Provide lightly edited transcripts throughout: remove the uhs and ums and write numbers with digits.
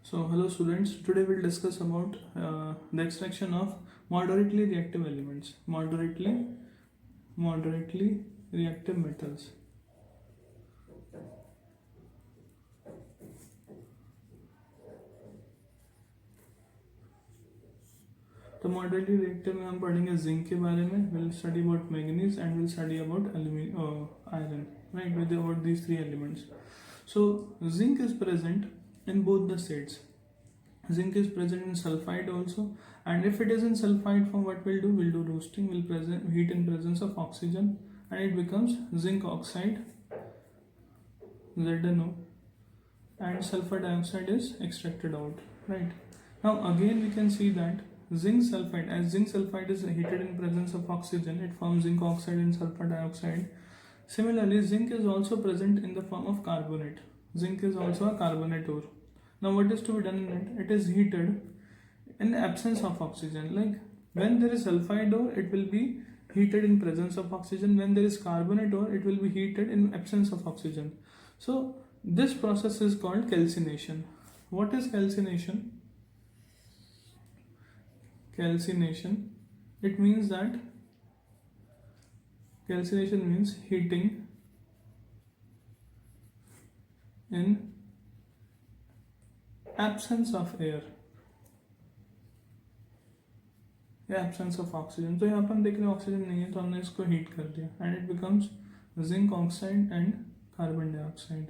So hello students, today we'll discuss about the extraction of moderately reactive elements, moderately reactive metals. तो moderately reactive में हम पढ़ेंगे zinc के बारे में, we'll study about manganese and we'll study about iron, right, with about these three elements. So zinc is present in both the states. Zinc is present in sulfide also, and if it is in sulfide form, what we'll do? We'll do roasting. We'll present heat in presence of oxygen, and it becomes zinc oxide, ZnO, and sulfur dioxide is extracted out. Right now, again we can see that zinc sulfide, as zinc sulfide is heated in presence of oxygen, it forms zinc oxide and sulfur dioxide. Similarly, zinc is also present in the form of carbonate. Zinc is also a carbonate ore. Now what is to be done in it? It is heated in the absence of oxygen. Like when there is sulfide ore, it will be heated in presence of oxygen. When there is carbonate ore, it will be heated in absence of oxygen. So this process is called calcination. What is calcination? Calcination, it means that calcination means heating in absence of air या absence of oxygen. तो यहाँ पर हम देख रहे हैं oxygen नहीं है, तो हमने इसको हीट कर दिया and it becomes zinc oxide and carbon dioxide.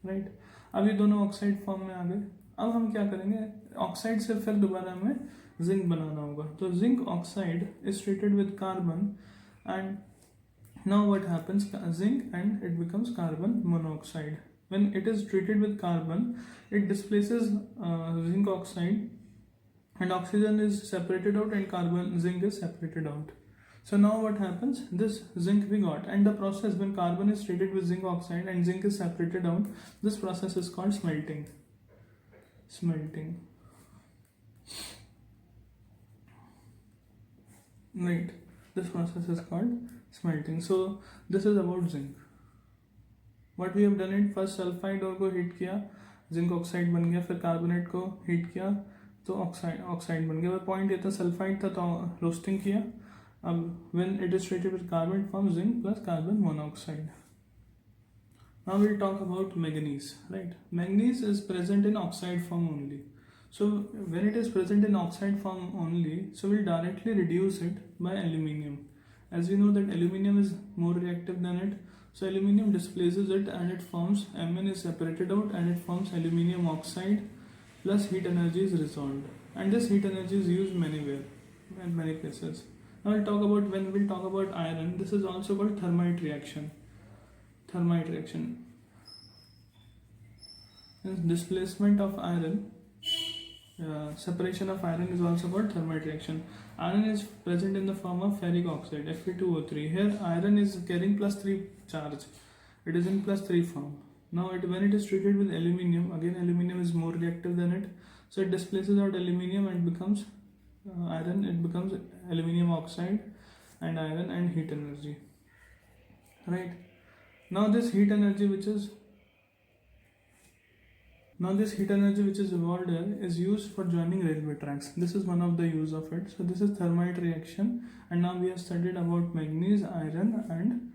Right, अब ये दोनों ऑक्साइड फॉर्म में आ गए. अब हम क्या करेंगे, ऑक्साइड से फिर दोबारा हमें जिंक बनाना होगा. तो zinc oxide is treated with carbon and now what happens, zinc and it becomes carbon monoxide. When it is treated with carbon, it displaces zinc oxide and oxygen is separated out and zinc is separated out. So now what happens, this zinc we got, and the process when carbon is treated with zinc oxide and zinc is separated out, this process is called smelting. Right, this process is called smelting. So this is about zinc. What we have done it, first sulphide और को heat किया, zinc oxide बन गया, फिर carbonate को heat किया तो oxide बन गया. पॉइंट ये था सल्फाइड था तो रोस्टिंग किया. अब when it is treated with carbon form zinc plus carbon monoxide. Now we'll talk about manganese. Right, manganese is present in oxide form only. So when it is present in oxide form only, so we'll directly reduce it by aluminium. As we know that aluminium is more reactive than it, so aluminium displaces it and it forms, Mn is separated out and it forms aluminium oxide plus heat energy is resolved, and this heat energy is used manywhere in many places. Now when we'll talk about iron, this is also called thermite reaction. Displacement of iron, separation of iron is also called thermite reaction. Iron is present in the form of ferric oxide, Fe2O3. Here iron is carrying +3 charge. It is in +3 form. Now when it is treated with aluminium, again aluminium is more reactive than it. So it displaces out aluminium and becomes iron. It becomes aluminium oxide and iron and heat energy. Right. Now this heat energy which is evolved here is used for joining railway tracks. This is one of the use of it. So this is thermite reaction, and now we have studied about manganese, iron and